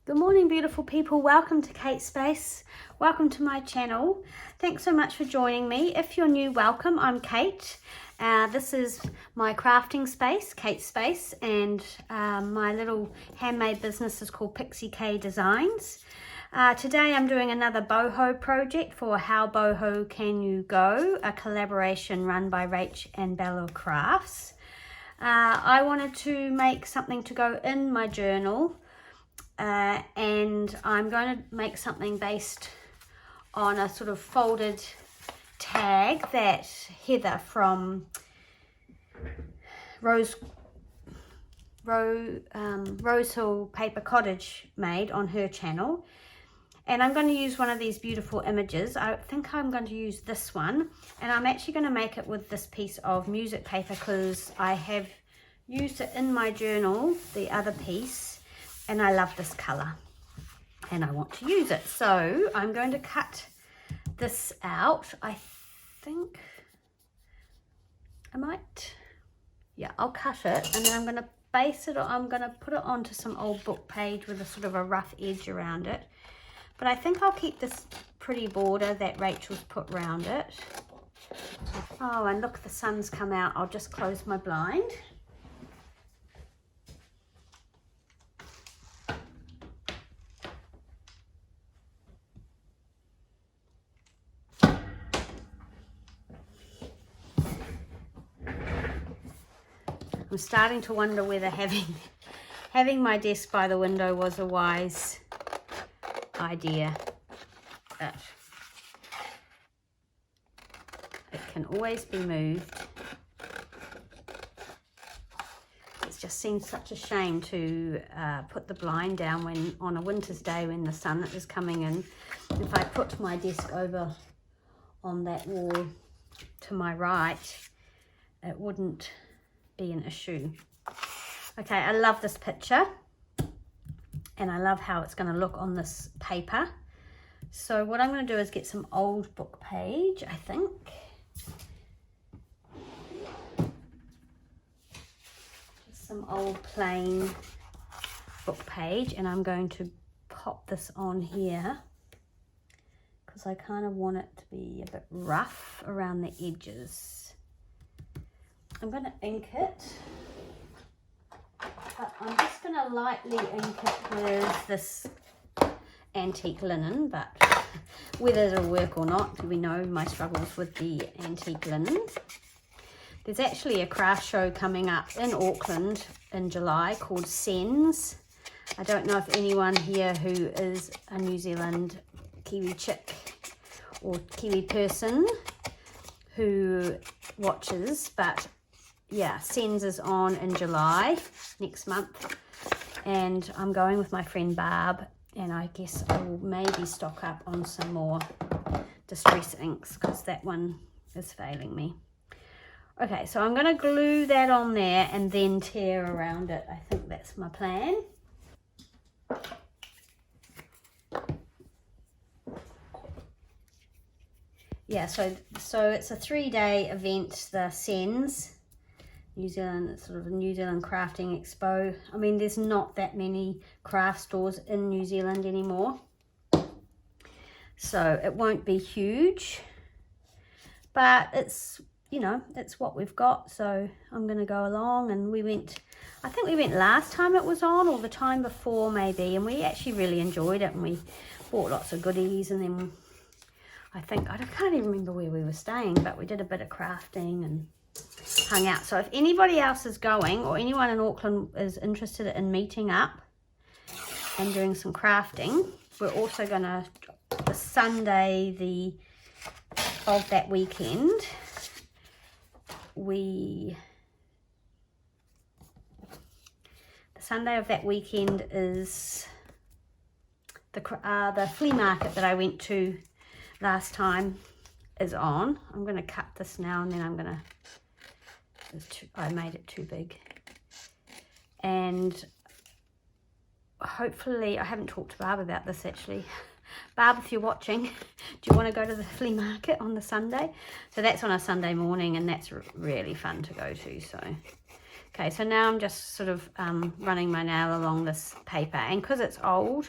Good morning, beautiful people. Welcome to Kate Space. Welcome to my channel. Thanks so much for joining me. If you're new, welcome. I'm Kate. This is my crafting space, Kate Space, and my little handmade business is called Pixiekdesigns. Today I'm doing another boho project for How Boho Can You Go, a collaboration run by RachandBella Crafts. I wanted to make something to go in my journal. And I'm going to make something based on a sort of folded tag that Heather from Rosehill Paper Cottage made on her channel. And I'm going to use one of these beautiful images. I think I'm going to use this one, and I'm actually going to make it with this piece of music paper because I have used it in my journal, the other piece. And I love this colour and I want to use it. So I'm going to cut this out. I think I might, yeah, I'll cut it and then I'm going to base it, I'm going to put it onto some old book page with a sort of a rough edge around it. But I think I'll keep this pretty border that Rachel's put around it. Oh, and look, the sun's come out. I'll just close my blind. I'm starting to wonder whether having my desk by the window was a wise idea. But it can always be moved. It just seems such a shame to put the blind down when on a winter's day when the sun is coming in. If I put my desk over on that wall to my right, it wouldn't be an issue. Okay, I love this picture and I love how it's going to look on this paper. So what I'm going to do is get some old book page, I think. Just some old plain book page, and I'm going to pop this on here because I kind of want it to be a bit rough around the edges. I'm going to ink it, but I'm just going to lightly ink it with this antique linen, but whether it'll work or not, we know my struggles with the antique linen. There's actually a craft show coming up in Auckland in July called Sens. I don't know if anyone here who is a New Zealand Kiwi chick or Kiwi person who watches, but yeah, Sens is on in July next month, and I'm going with my friend Barb, and I guess I will maybe stock up on some more distress inks because that one is failing me. Okay, so I'm going to glue that on there and then tear around it. I think that's my plan. Yeah, so it's a 3-day event, the Sens. New Zealand, sort of a New Zealand Crafting Expo. I mean, there's not that many craft stores in New Zealand anymore, so it won't be huge, but it's, you know, it's what we've got. So I'm going to go along, and I think we went last time it was on, or the time before maybe, and we actually really enjoyed it, and we bought lots of goodies, and then I can't even remember where we were staying, but we did a bit of crafting and hung out. So if anybody else is going, or anyone in Auckland is interested in meeting up and doing some crafting, we're also going to, the Sunday of that weekend, the Sunday of that weekend is the flea market that I went to last time is on. I'm going to cut this now, and then I'm going to, I made it too big, and hopefully, I haven't talked to Barb about this actually. Barb, if you're watching, do you want to go to the flea market on the Sunday? So that's on a Sunday morning, and that's really fun to go to. So Okay, so now I'm just sort of running my nail along this paper, and because it's old,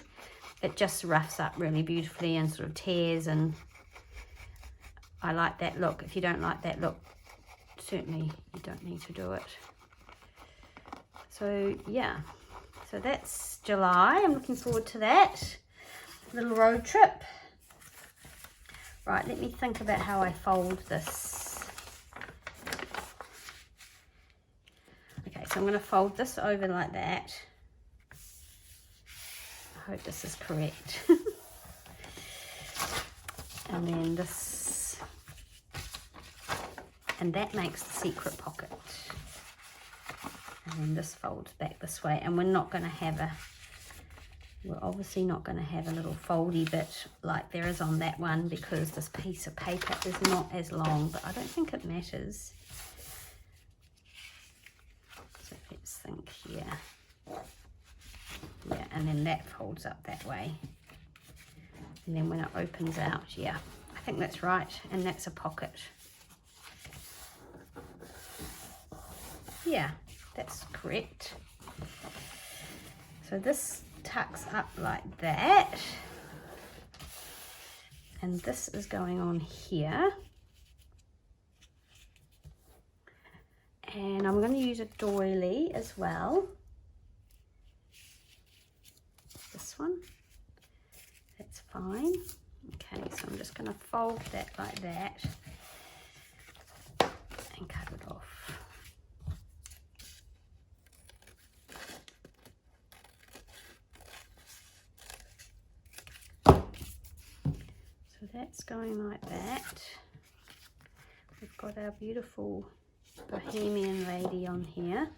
it just roughs up really beautifully and sort of tears, and I like that look. If you don't like that look, certainly you don't need to do it. So yeah, so that's July. I'm looking forward to that little road trip. Right, let me think about how I fold this. Okay, so I'm going to fold this over like that. I hope this is correct. And then this, and that makes the secret pocket. And then this folds back this way, and we're not going to have a, we're obviously not going to have a little foldy bit like there is on that one, because this piece of paper is not as long, but I don't think it matters. So let's think here. Yeah, and then that folds up that way. And then when it opens out, yeah, I think that's right. And that's a pocket. Yeah, that's correct. So this tucks up like that. And this is going on here. And I'm going to use a doily as well. This one. That's fine. Okay, so I'm just going to fold that like that and cut it off. So that's going like that. We've got our beautiful Bohemian lady on here.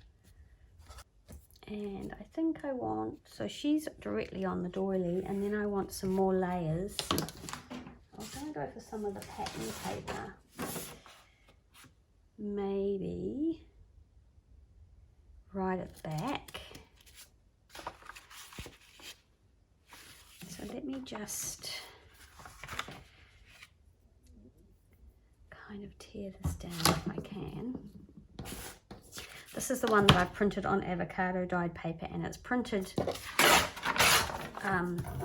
And I think I want, so she's directly on the doily, and then I want some more layers. I'm going to go for some of the pattern paper. Maybe right at the back. So let me just kind of tear this down if I can. This is the one that I've printed on avocado dyed paper, and it's printed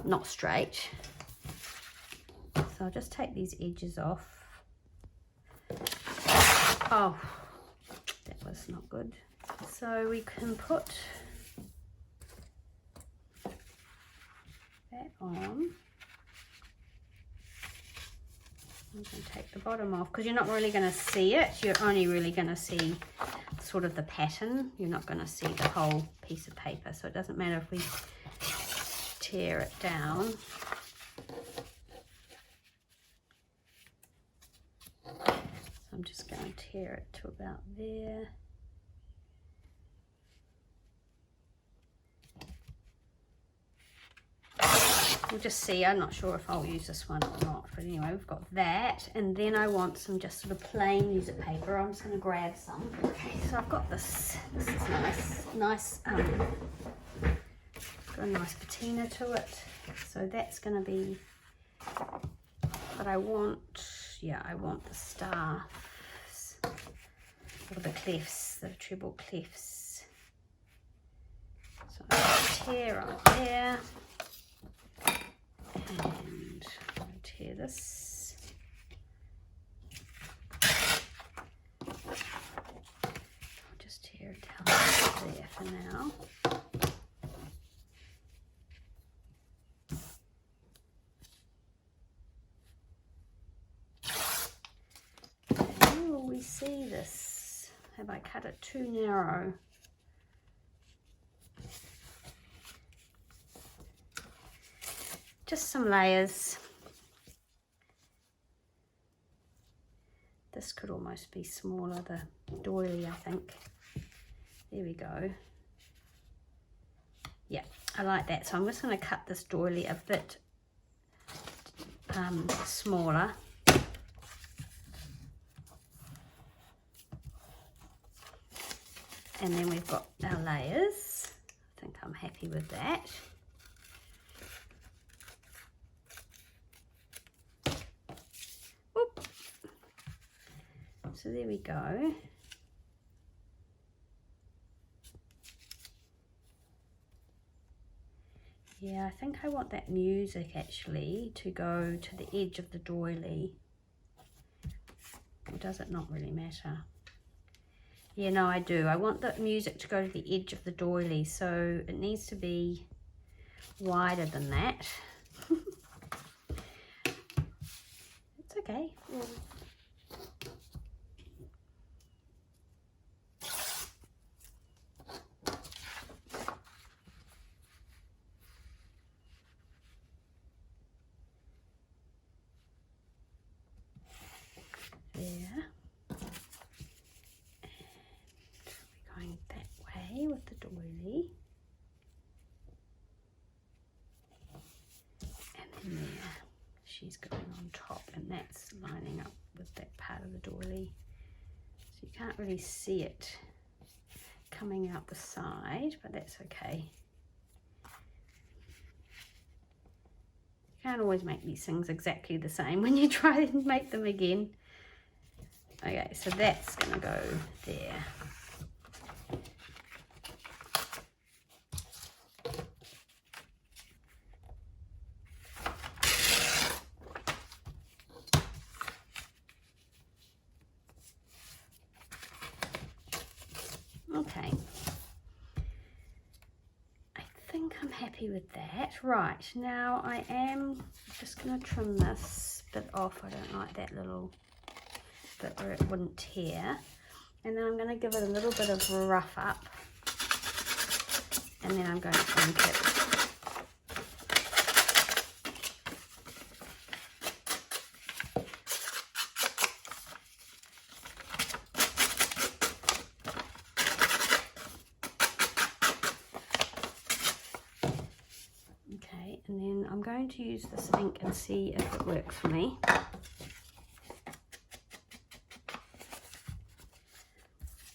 not straight. So I'll just take these edges off. Oh, that was not good. So we can put that on. I'm going to take the bottom off because you're not really going to see it. You're only really going to see sort of the pattern. You're not going to see the whole piece of paper. So it doesn't matter if we tear it down. So I'm just going to tear it to about there. We'll just see. I'm not sure if I'll use this one or not, but anyway, we've got that, and then I want some just sort of plain music paper. I'm just going to grab some. Okay, so I've got this. This is nice. Got a nice patina to it. So that's going to be. But I want, yeah, I want the stars or the clefts, the treble clefts. So I'll tear up there. And I'll tear this. I'll just tear it down there for now. Okay, will we see this? Have I cut it too narrow? Just some layers. This could almost be smaller, the doily, I think. There we go. Yeah, I like that. So I'm just going to cut this doily a bit smaller. And then we've got our layers. I think I'm happy with that. So there we go. Yeah, I think I want that music actually to go to the edge of the doily. Or does it not really matter? Yeah, no, I do. I want the music to go to the edge of the doily, so it needs to be wider than that. It's okay. There. And we're going that way with the doily. And then there, she's going on top, and that's lining up with that part of the doily. So you can't really see it coming out the side, but that's okay. You can't always make these things exactly the same when you try and make them again. Okay, so that's gonna go there. Okay, I think I'm happy with that. Right, now I am just going to trim this bit off. I don't like that little bit where it wouldn't tear. And then I'm going to give it a little bit of rough up. And then I'm going to ink it. And then I'm going to use this ink and see if it works for me.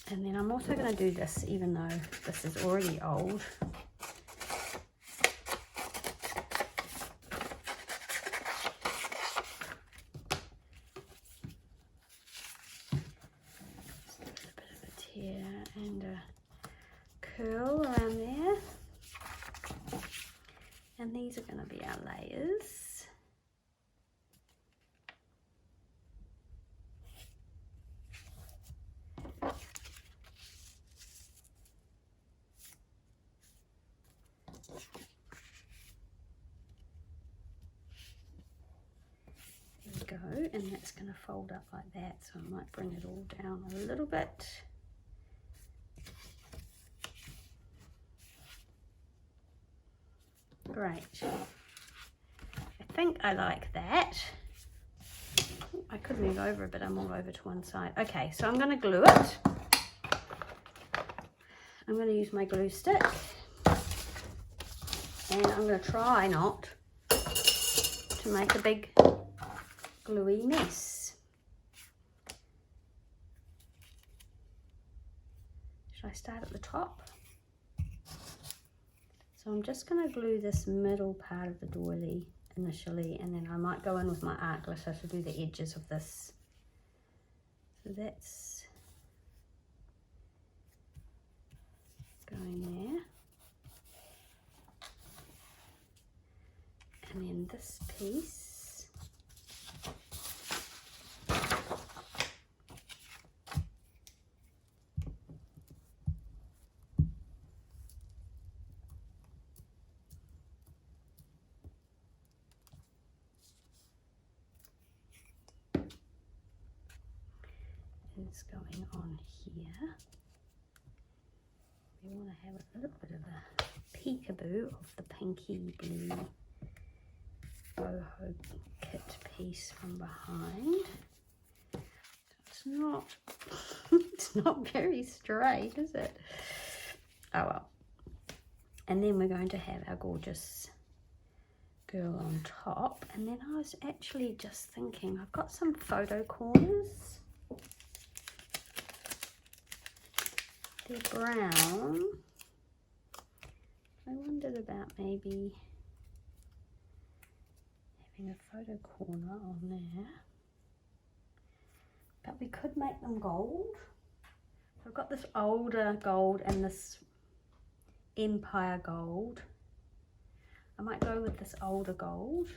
And then I'm also going to do this even though this is already old. Just a bit of a tear and a curl around there. And these are going to be our layers. There we go, and that's going to fold up like that, so I might bring it all down a little bit. Great. I think I like that. I could move over a bit, I'm all over to one side. Okay, so I'm going to glue it. I'm going to use my glue stick. And I'm going to try not to make a big gluey mess. Should I start at the top? So I'm just going to glue this middle part of the doily initially, and then I might go in with my art glitter to do the edges of this. So that's going there. And then this piece. Is going on here. We want to have a little bit of a peekaboo of the pinky blue boho kit piece from behind. It's not it's not very straight, is it? Oh well. And then we're going to have our gorgeous girl on top. And then I was actually just thinking, I've got some photo corners. They're brown. I wondered about maybe having a photo corner on there. But we could make them gold. So I've got this older gold and this Empire gold. I might go with this older gold.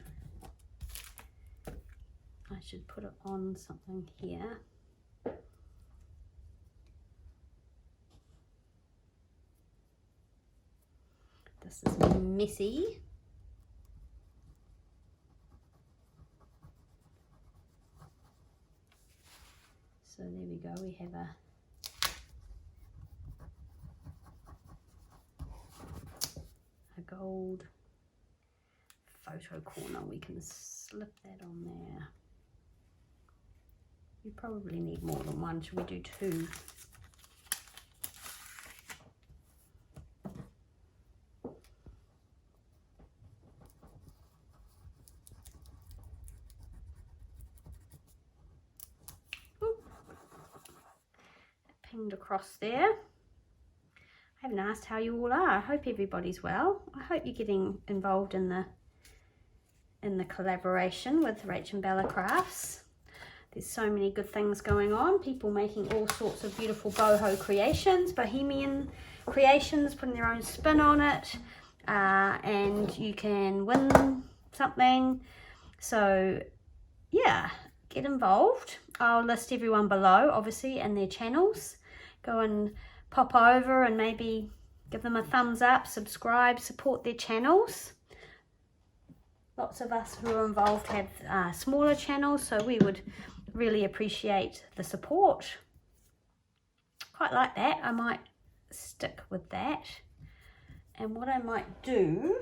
I should put it on something here. This is messy. So there we go, we have a gold photo corner. We can slip that on there. You probably need more than one. Should we do two? Pinged across there. I haven't asked how you all are. I hope everybody's well. I hope you're getting involved in the collaboration with RachandBella Crafts. There's so many good things going on. People making all sorts of beautiful boho creations, bohemian creations, putting their own spin on it, and you can win something. So yeah, get involved. I'll list everyone below, obviously, and their channels. Go and pop over and maybe give them a thumbs up, subscribe, support their channels. Lots of us who are involved have smaller channels, so we would really appreciate the support. Quite like that. I might stick with that. And what I might do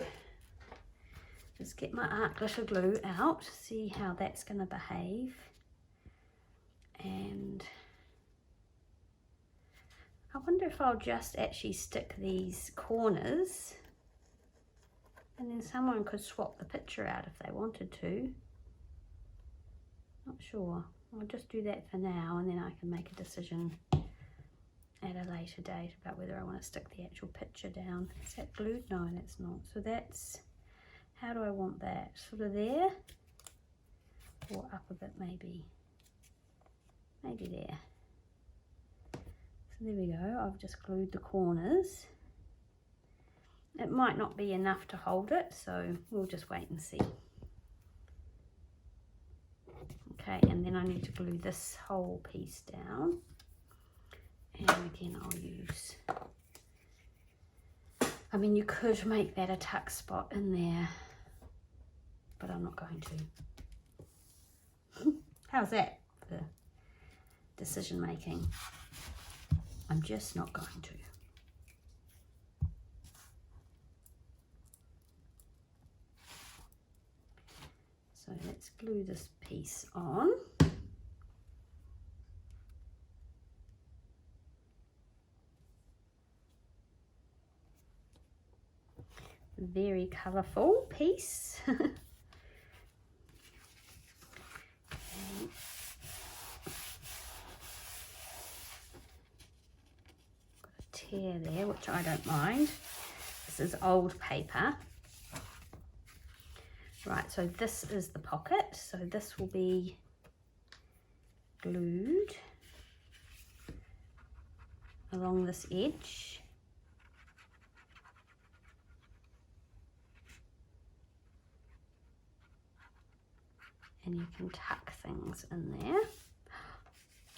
is get my art glitter glue out, see how that's going to behave. And I wonder if I'll just actually stick these corners, and then someone could swap the picture out if they wanted to. Not sure. I'll just do that for now, and then I can make a decision at a later date about whether I want to stick the actual picture down. Is that glued? No, that's not. So that's, how do I want that? Sort of there, or up a bit maybe. Maybe there. So there we go. I've just glued the corners. It might not be enough to hold it, so we'll just wait and see. Okay, and then I need to glue this whole piece down. And again, I'll use, I mean, you could make that a tuck spot in there, but I'm not going to. How's that for decision making? I'm just not going to. So let's glue this piece on. Very colourful piece. Okay. Got a tear there, which I don't mind. This is old paper. Right, so this is the pocket, so this will be glued along this edge. And you can tuck things in there.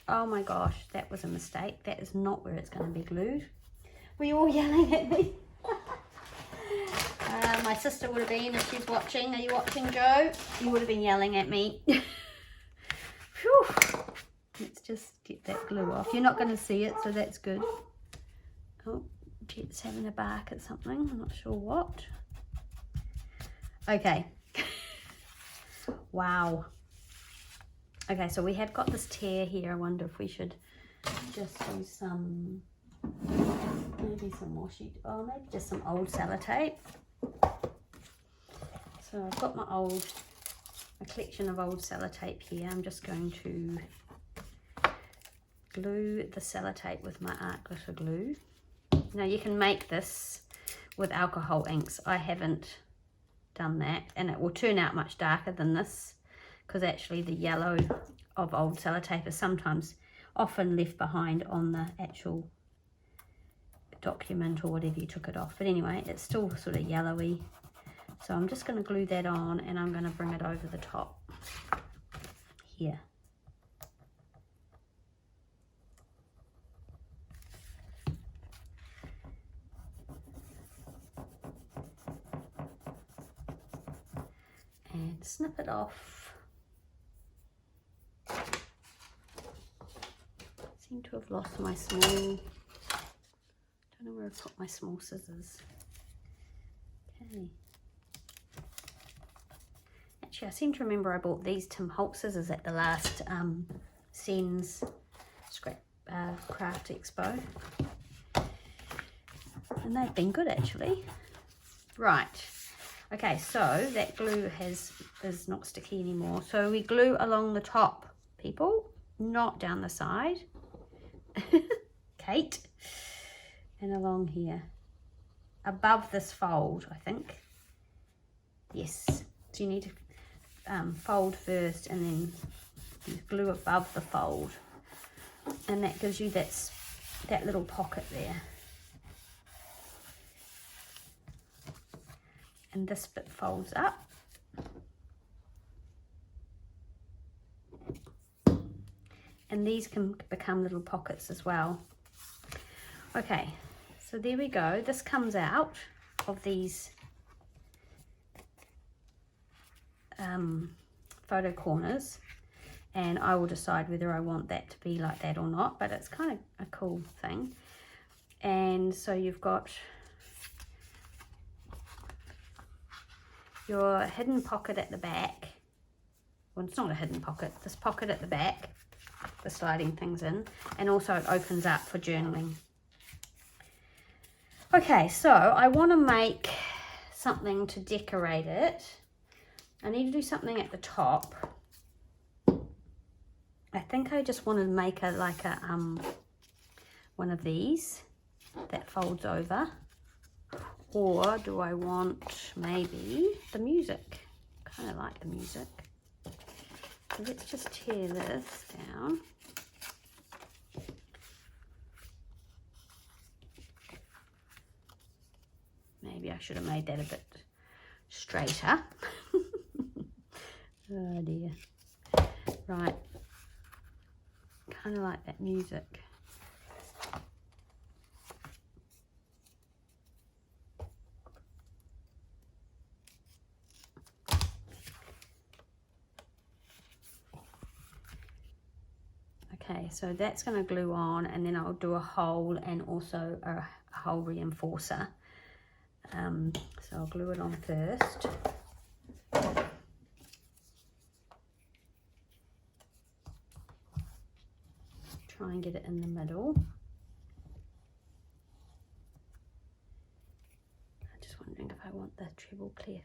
Oh my gosh, that was a mistake. That is not where it's going to be glued. Were you all yelling at me? My sister would have been, if she's watching. Are you watching, Joe? You would have been yelling at me. Whew. Let's just get that glue off. You're not going to see it, so that's good. Oh, Jet's having a bark at something. I'm not sure what. Okay. Wow. Okay, so we have got this tear here. I wonder if we should just do some, maybe some washi, oh, maybe just some old sellotape. So I've got my a collection of old sellotape here. I'm just going to glue the sellotape with my art glitter glue. Now you can make this with alcohol inks. I haven't done that, and it will turn out much darker than this, because actually the yellow of old sellotape is often left behind on the actual document or whatever you took it off. But anyway, it's still sort of yellowy. So I'm just going to glue that on, and I'm going to bring it over the top here. And snip it off. Seem to have lost my small, don't know where I put my small scissors. Okay. Actually, I seem to remember I bought these Tim Holt scissors at the last Sen's Scrap Craft Expo. And they've been good actually. Right. Okay, so that glue is not sticky anymore. So we glue along the top, people, not down the side. Kate. And along here. Above this fold, I think. Yes. So you need to fold first and then you glue above the fold. And that gives you that little pocket there. And this bit folds up. And these can become little pockets as well. Okay, so there we go. This comes out of these photo corners, and I will decide whether I want that to be like that or not, but it's kind of a cool thing. And so you've got your hidden pocket at the back. Well, it's not a hidden pocket, this pocket at the back, the sliding things in, and also it opens up for journaling. Okay, so I want to make something to decorate it. I need to do something at the top. I think I just want to make one of these that folds over. Or do I want maybe the music? Kind of like the music. So let's just tear this down. Maybe I should have made that a bit straighter. Oh dear. Right. Kind of like that music. Okay, so that's going to glue on, and then I'll do a hole and also a hole reinforcer. So I'll glue it on first. Try and get it in the middle. I'm just wondering if I want the treble clef.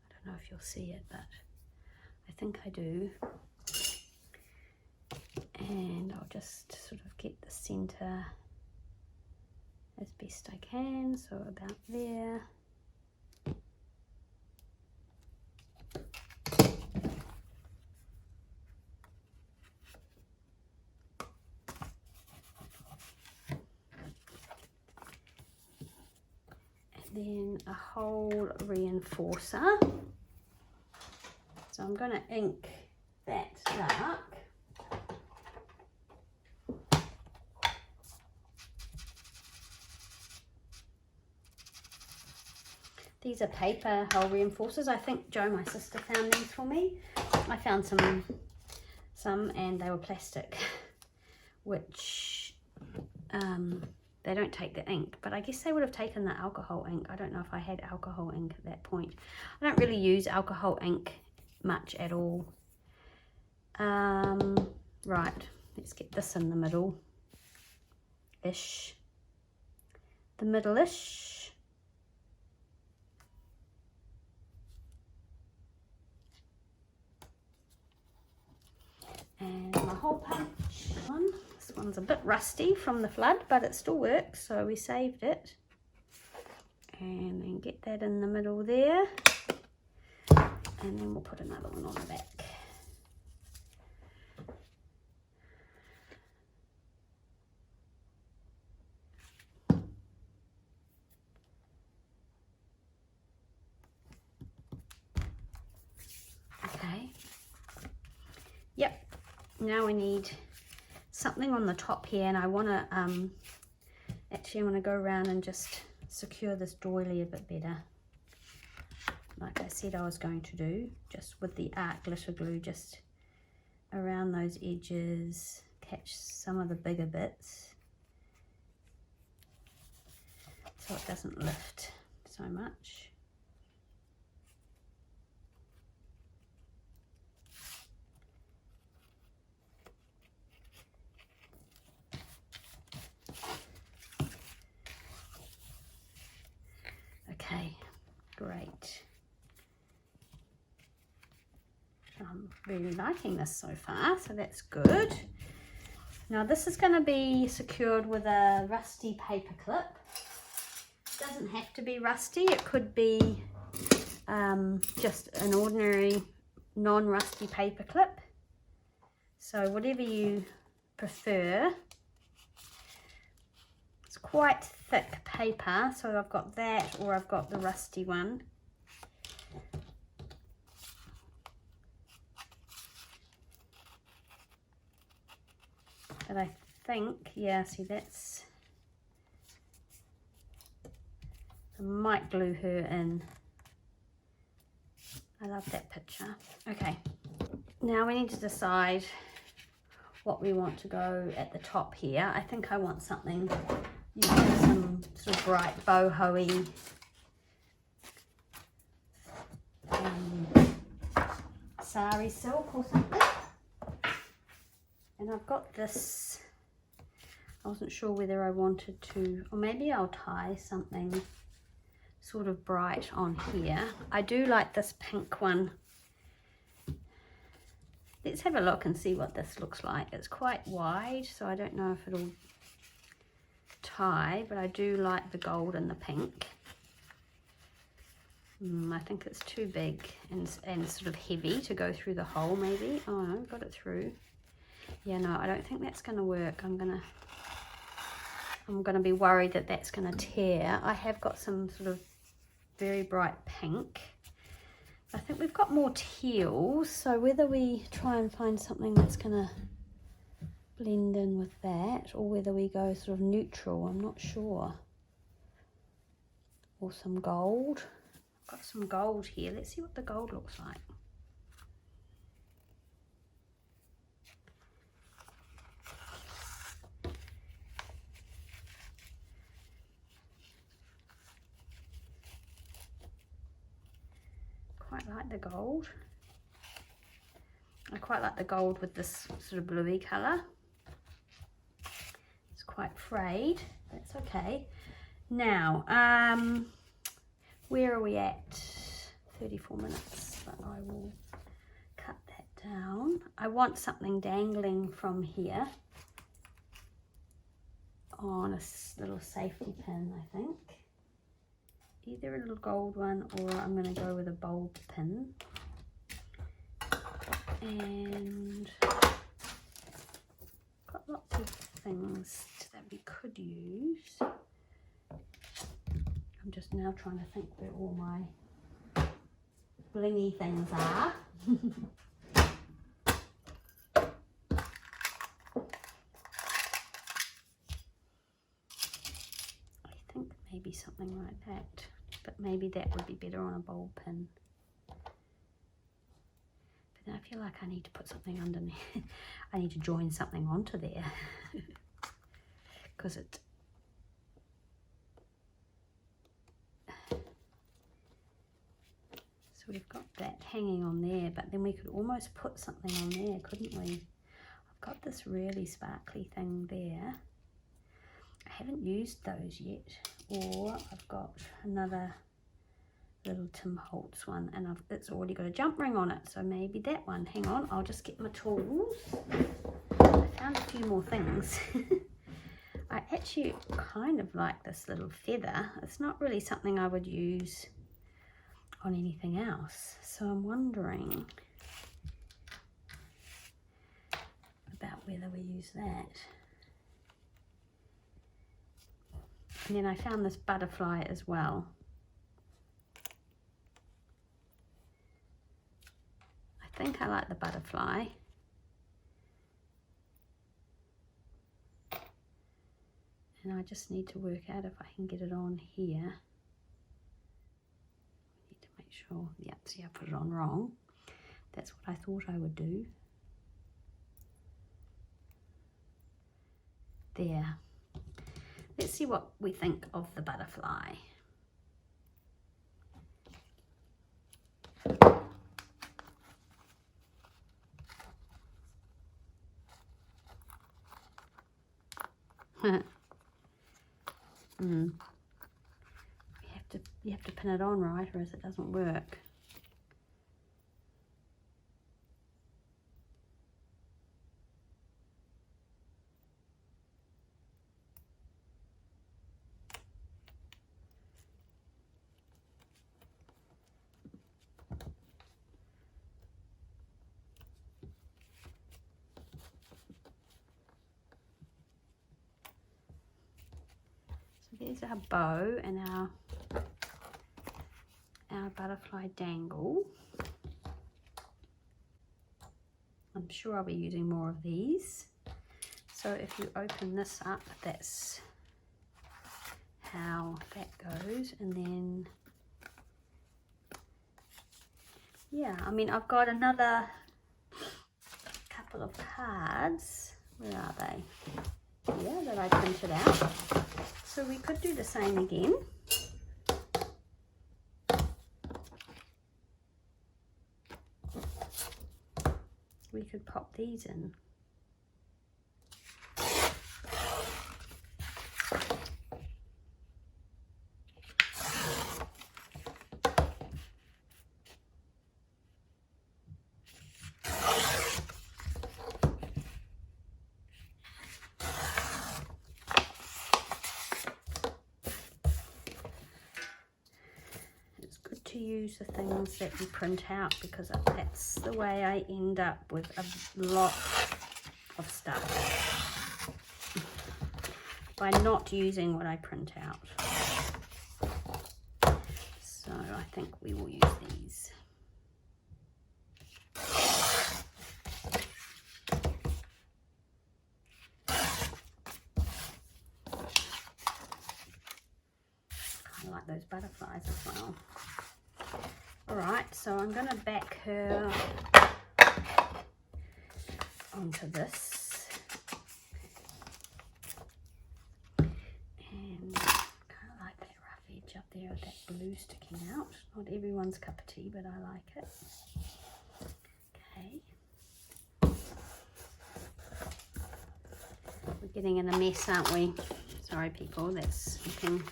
I don't know if you'll see it, but I think I do. And I'll just sort of get the center as best I can, so about there. And then a hole reinforcer. So I'm going to ink that dark. These are paper hole reinforcers. I think Jo, my sister, found these for me. I found some and they were plastic, which they don't take the ink, but I guess they would have taken the alcohol ink. I don't know if I had alcohol ink at that point. I don't really use alcohol ink much at all. Right, let's get this in the middle-ish. The middle-ish. And my hole punch one. This one's a bit rusty from the flood, but it still works, so we saved it. And then get that in the middle there. And then we'll put another one on the back. Yep, now we need something on the top here, and I want to actually I want to go around and just secure this doily a bit better, like I said I was going to do, just with the art glitter glue, just around those edges, catch some of the bigger bits so it doesn't lift so much. Okay, great. I'm really liking this so far, so that's good. Now this is going to be secured with a rusty paper clip. It doesn't have to be rusty, it could be just an ordinary non-rusty paper clip. So whatever you prefer. It's quite thick paper, so I've got that, or I've got the rusty one. But I think, yeah, see that's, I might glue her in. I love that picture. Okay, now we need to decide what we want to go at the top here. I think I want something, you know, some sort of bright boho-y sari silk or something. And I've got this, I wasn't sure whether I wanted to, or maybe I'll tie something sort of bright on here. I do like this pink one. Let's have a look and see what this looks like. It's quite wide, so I don't know if it'll tie, but I do like the gold and the pink. I think it's too big and sort of heavy to go through the hole maybe. Oh no, got it through. Yeah, no, I don't think that's going to work. I'm gonna be worried that that's going to tear. I have got some sort of very bright pink. I think we've got more teals, so whether we try and find something that's going to blend in with that, or whether we go sort of neutral, I'm not sure. Or some gold. I've got some gold here. Let's see what the gold looks like. Quite like the gold. I quite like the gold with this sort of bluey colour. It's quite frayed. That's okay. Now, where are we at? 34 minutes, but I will cut that down. I want something dangling from here on a little safety pin, I think. Either a little gold one, or I'm going to go with a bulb pin. And got lots of things that we could use. I'm just now trying to think where all my blingy things are. I think maybe something like that. But maybe that would be better on a bulb pin. But then I feel like I need to put something underneath. I need to join something onto there. Because it... So we've got that hanging on there, but then we could almost put something on there, couldn't we? I've got this really sparkly thing there. I haven't used those yet. Or I've got another little Tim Holtz one, and it's already got a jump ring on it, so maybe that one. Hang on, I'll just get my tools. I found a few more things. I actually kind of like this little feather. It's not really something I would use on anything else, so I'm wondering about whether we use that. And then I found this butterfly as well. I think I like the butterfly. And I just need to work out if I can get it on here. I need to make sure, yeah, see I put it on wrong. That's what I thought I would do. There. Let's see what we think of the butterfly. You have to pin it on right, or else it doesn't work. There's our bow and our butterfly dangle. I'm sure I'll be using more of these. So if you open this up, that's how that goes. And then, yeah, I mean, I've got another couple of cards. Where are they? Yeah, that I printed out. So we could do the same again. We could pop these in. Use the things that you print out, because that's the way I end up with a lot of stuff by not using what I print out. So I think we will use these. I like those butterflies as well. Alright, so I'm going to back her onto this. And kind of like that rough edge up there with that blue sticking out. Not everyone's cup of tea, but I like it. Okay. We're getting in a mess, aren't we? Sorry people, that's looking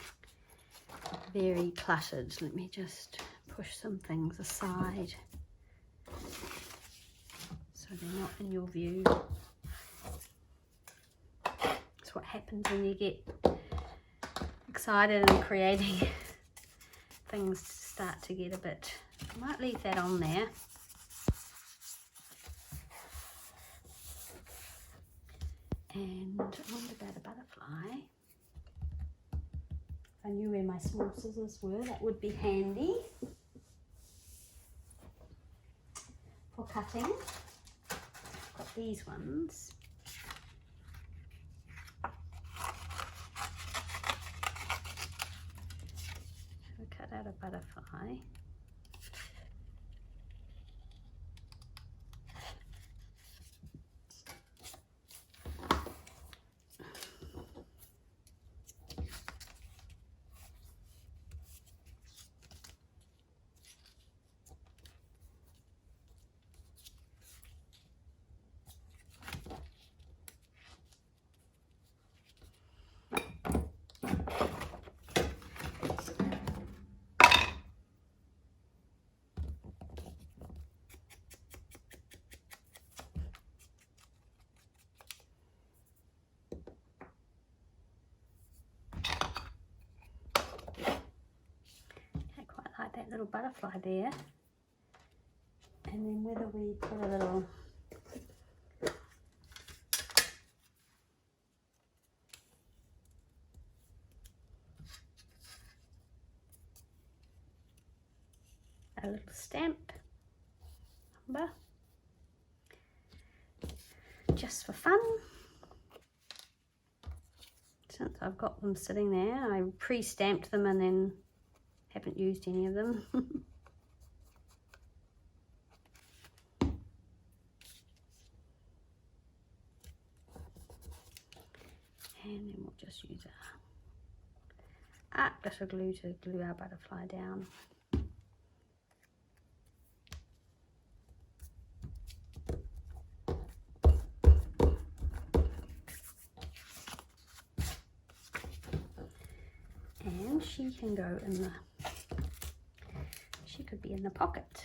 very cluttered. Let me just push some things aside so they're not in your view. That's what happens when you get excited and creating things start to get a bit. I might leave that on there. And I wonder about a butterfly. If I knew where my small scissors were, that would be handy for cutting. I've got these ones. I'll cut out a butterfly. That little butterfly there, and then whether we put a little stamp number just for fun. since I've got them sitting there. I pre-stamped them and then haven't used any of them. And then we'll just use a art glitter glue to glue our butterfly down. And she can go in the, she could be in the pocket.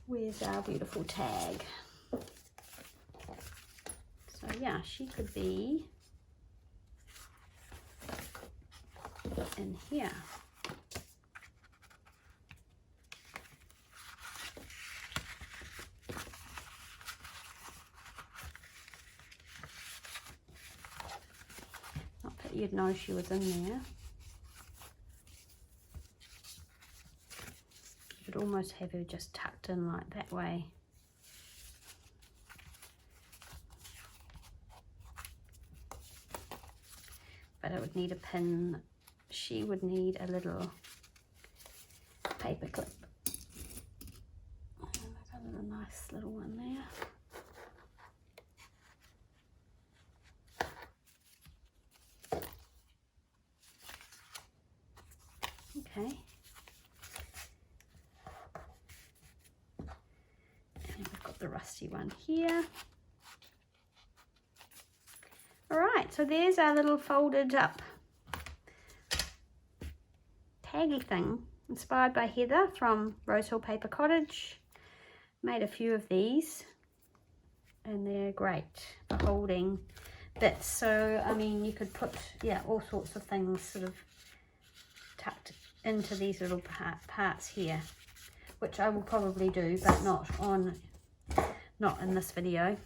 Where's our beautiful tag? So yeah, she could be in here. Not that you'd know she was in there. You could almost have her just tucked in like that way. But it would need a pin. She would need a little paper clip. And I've got a little nice little one there. Okay. And we've got the rusty one here. Alright, so there's our little folded up taggy thing, inspired by Heather from Rosehill Paper Cottage. Made a few of these and they're great for holding bits. So, I mean, you could put, yeah, all sorts of things sort of tucked into these little parts here, which I will probably do, but not in this video.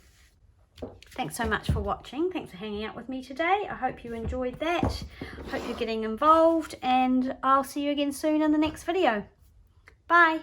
Thanks so much for watching. Thanks for hanging out with me today. I hope you enjoyed that. I hope you're getting involved, and I'll see you again soon in the next video. Bye.